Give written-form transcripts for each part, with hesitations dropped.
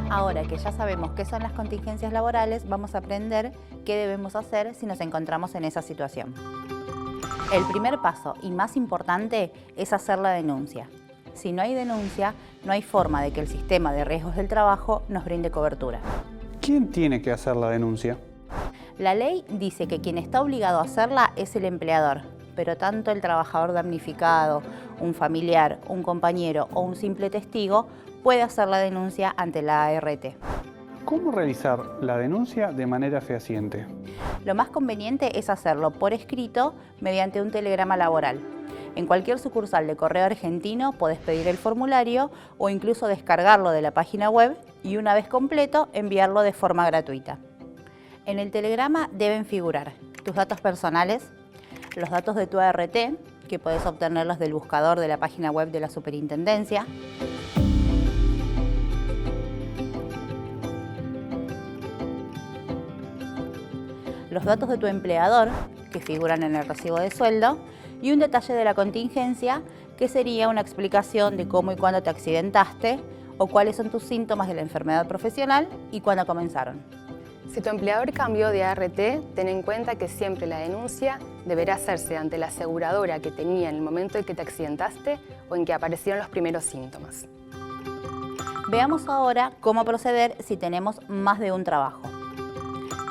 Ahora que ya sabemos qué son las contingencias laborales, vamos a aprender qué debemos hacer si nos encontramos en esa situación. El primer paso y más importante es hacer la denuncia. Si no hay denuncia, no hay forma de que el sistema de riesgos del trabajo nos brinde cobertura. ¿Quién tiene que hacer la denuncia? La ley dice que quien está obligado a hacerla es el empleador, pero tanto el trabajador damnificado, un familiar, un compañero o un simple testigo puede hacer la denuncia ante la ART. ¿Cómo realizar la denuncia de manera fehaciente? Lo más conveniente es hacerlo por escrito mediante un telegrama laboral. En cualquier sucursal de Correo Argentino podés pedir el formulario o incluso descargarlo de la página web y una vez completo enviarlo de forma gratuita. En el telegrama deben figurar tus datos personales, los datos de tu ART, que podés obtenerlos del buscador de la página web de la Superintendencia, los datos de tu empleador, que figuran en el recibo de sueldo, y un detalle de la contingencia, que sería una explicación de cómo y cuándo te accidentaste o cuáles son tus síntomas de la enfermedad profesional y cuándo comenzaron. Si tu empleador cambió de ART, ten en cuenta que siempre la denuncia deberá hacerse ante la aseguradora que tenía en el momento en que te accidentaste o en que aparecieron los primeros síntomas. Veamos ahora cómo proceder si tenemos más de un trabajo.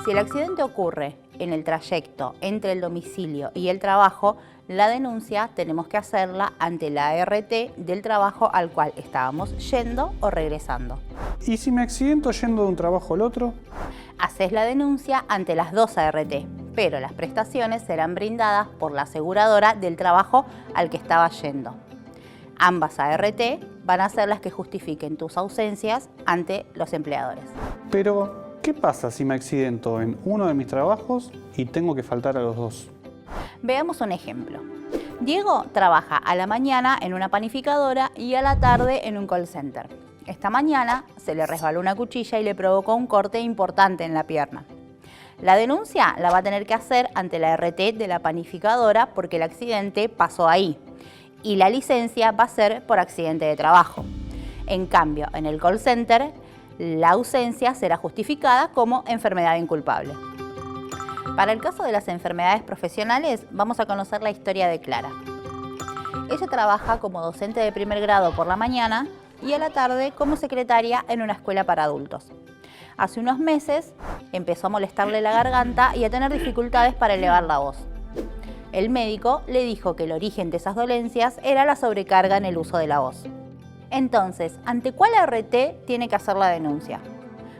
Si el accidente ocurre en el trayecto entre el domicilio y el trabajo, la denuncia tenemos que hacerla ante la ART del trabajo al cual estábamos yendo o regresando. ¿Y si me accidento yendo de un trabajo al otro? Haces la denuncia ante las dos ART, pero las prestaciones serán brindadas por la aseguradora del trabajo al que estabas yendo. Ambas ART van a ser las que justifiquen tus ausencias ante los empleadores. Pero, ¿qué pasa si me accidento en uno de mis trabajos y tengo que faltar a los dos? Veamos un ejemplo. Diego trabaja a la mañana en una panificadora y a la tarde en un call center. Esta mañana se le resbaló una cuchilla y le provocó un corte importante en la pierna. La denuncia la va a tener que hacer ante la ART de la panificadora porque el accidente pasó ahí y la licencia va a ser por accidente de trabajo. En cambio, en el call center, la ausencia será justificada como enfermedad inculpable. Para el caso de las enfermedades profesionales, vamos a conocer la historia de Clara. Ella trabaja como docente de primer grado por la mañana y a la tarde como secretaria en una escuela para adultos. Hace unos meses empezó a molestarle la garganta y a tener dificultades para elevar la voz. El médico le dijo que el origen de esas dolencias era la sobrecarga en el uso de la voz. Entonces, ¿ante cuál ART tiene que hacer la denuncia?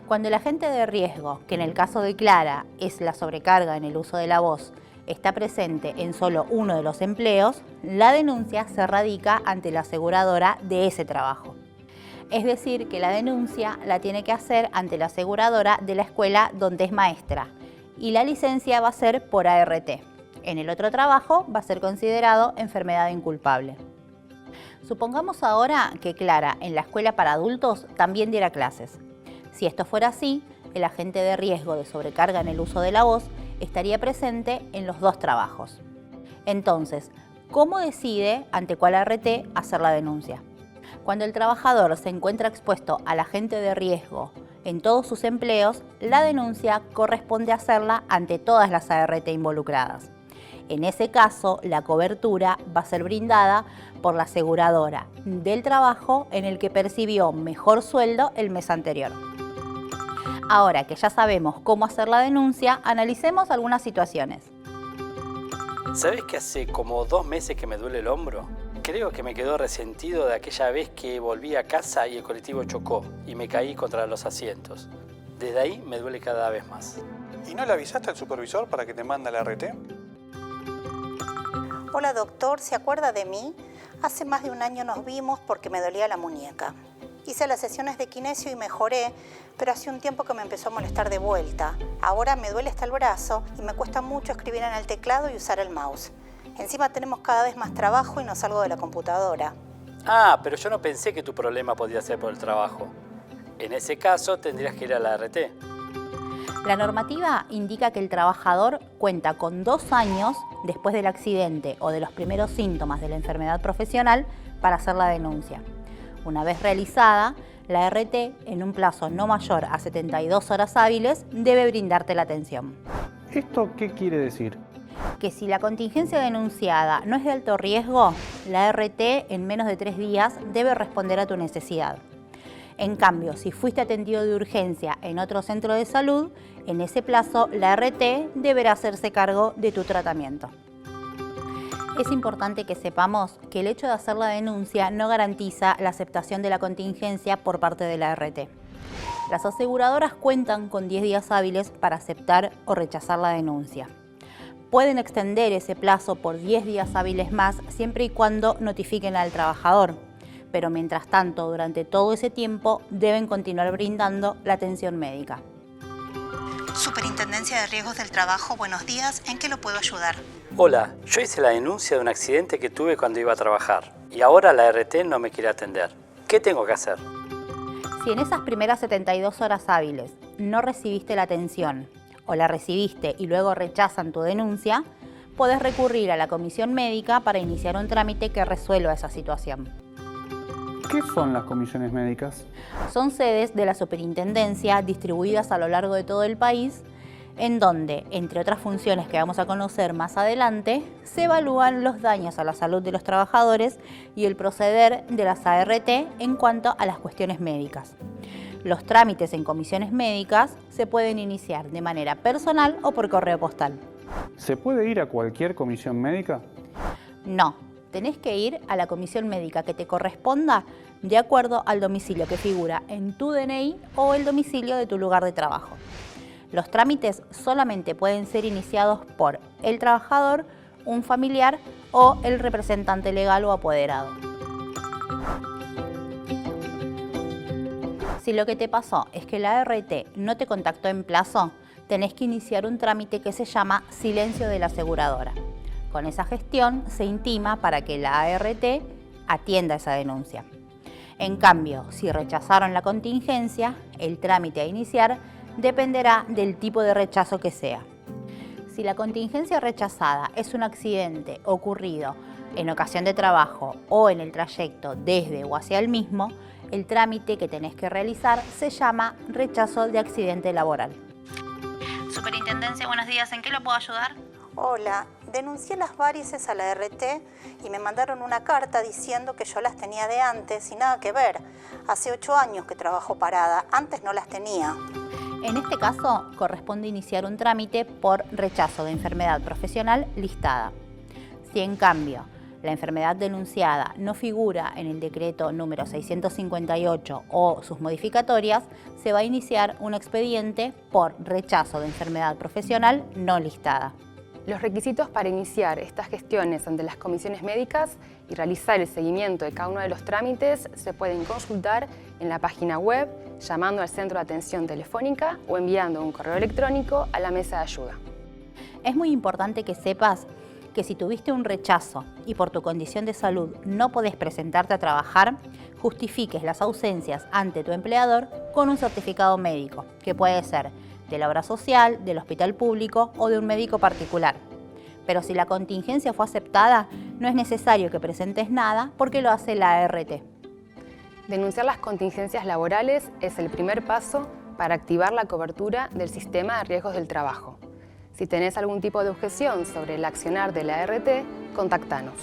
Cuando el agente de riesgo, que en el caso de Clara es la sobrecarga en el uso de la voz, está presente en solo uno de los empleos, la denuncia se radica ante la aseguradora de ese trabajo. Es decir, que la denuncia la tiene que hacer ante la aseguradora de la escuela donde es maestra y la licencia va a ser por ART. En el otro trabajo va a ser considerado enfermedad inculpable. Supongamos ahora que Clara en la escuela para adultos también diera clases. Si esto fuera así, el agente de riesgo de sobrecarga en el uso de la voz estaría presente en los dos trabajos. Entonces, ¿cómo decide ante cuál ART hacer la denuncia? Cuando el trabajador se encuentra expuesto al agente de riesgo en todos sus empleos, la denuncia corresponde hacerla ante todas las ART involucradas. En ese caso, la cobertura va a ser brindada por la aseguradora del trabajo en el que percibió mejor sueldo el mes anterior. Ahora que ya sabemos cómo hacer la denuncia, analicemos algunas situaciones. ¿Sabés que hace como 2 meses que me duele el hombro? Creo que me quedó resentido de aquella vez que volví a casa y el colectivo chocó y me caí contra los asientos. Desde ahí me duele cada vez más. ¿Y no le avisaste al supervisor para que te mande la ART? Hola doctor, ¿se acuerda de mí? Hace más de un año nos vimos porque me dolía la muñeca. Hice las sesiones de kinesio y mejoré, pero hace un tiempo que me empezó a molestar de vuelta. Ahora me duele hasta el brazo y me cuesta mucho escribir en el teclado y usar el mouse. Encima tenemos cada vez más trabajo y no salgo de la computadora. Ah, pero yo no pensé que tu problema podía ser por el trabajo. En ese caso tendrías que ir a la ART. La normativa indica que el trabajador cuenta con 2 años después del accidente o de los primeros síntomas de la enfermedad profesional para hacer la denuncia. Una vez realizada, La ART, en un plazo no mayor a 72 horas hábiles, debe brindarte la atención. ¿Esto qué quiere decir? Que si la contingencia denunciada no es de alto riesgo, la ART en menos de 3 días debe responder a tu necesidad. En cambio, si fuiste atendido de urgencia en otro centro de salud, en ese plazo la ART deberá hacerse cargo de tu tratamiento. Es importante que sepamos que el hecho de hacer la denuncia no garantiza la aceptación de la contingencia por parte de la ART. Las aseguradoras cuentan con 10 días hábiles para aceptar o rechazar la denuncia. Pueden extender ese plazo por 10 días hábiles más siempre y cuando notifiquen al trabajador, pero mientras tanto, durante todo ese tiempo, deben continuar brindando la atención médica. Superintendencia de Riesgos del Trabajo, buenos días, ¿en qué lo puedo ayudar? Hola, yo hice la denuncia de un accidente que tuve cuando iba a trabajar y ahora la ART no me quiere atender. ¿Qué tengo que hacer? Si en esas primeras 72 horas hábiles no recibiste la atención o la recibiste y luego rechazan tu denuncia, podés recurrir a la comisión médica para iniciar un trámite que resuelva esa situación. ¿Qué son las comisiones médicas? Son sedes de la superintendencia distribuidas a lo largo de todo el país, en donde, entre otras funciones que vamos a conocer más adelante, se evalúan los daños a la salud de los trabajadores y el proceder de las ART en cuanto a las cuestiones médicas. Los trámites en comisiones médicas se pueden iniciar de manera personal o por correo postal. ¿Se puede ir a cualquier comisión médica? No, tenés que ir a la comisión médica que te corresponda de acuerdo al domicilio que figura en tu DNI o el domicilio de tu lugar de trabajo. Los trámites solamente pueden ser iniciados por el trabajador, un familiar o el representante legal o apoderado. Si lo que te pasó es que la ART no te contactó en plazo, tenés que iniciar un trámite que se llama silencio de la aseguradora. Con esa gestión se intima para que la ART atienda esa denuncia. En cambio, si rechazaron la contingencia, el trámite a iniciar dependerá del tipo de rechazo que sea. Si la contingencia rechazada es un accidente ocurrido en ocasión de trabajo o en el trayecto desde o hacia el mismo, el trámite que tenés que realizar se llama rechazo de accidente laboral. Superintendencia, buenos días, ¿en qué lo puedo ayudar? Hola, denuncié las varices a la ART y me mandaron una carta diciendo que yo las tenía de antes y nada que ver. Hace 8 años que trabajo parada, antes no las tenía. En este caso, corresponde iniciar un trámite por rechazo de enfermedad profesional listada. Si en cambio la enfermedad denunciada no figura en el decreto número 658 o sus modificatorias, se va a iniciar un expediente por rechazo de enfermedad profesional no listada. Los requisitos para iniciar estas gestiones ante las comisiones médicas y realizar el seguimiento de cada uno de los trámites se pueden consultar en la página web, llamando al centro de atención telefónica o enviando un correo electrónico a la mesa de ayuda. Es muy importante que sepas que si tuviste un rechazo y por tu condición de salud no podés presentarte a trabajar, justifiques las ausencias ante tu empleador con un certificado médico, que puede ser de la obra social, del hospital público o de un médico particular. Pero si la contingencia fue aceptada, no es necesario que presentes nada porque lo hace la ART. Denunciar las contingencias laborales es el primer paso para activar la cobertura del sistema de riesgos del trabajo. Si tenés algún tipo de objeción sobre el accionar de la ART, contáctanos.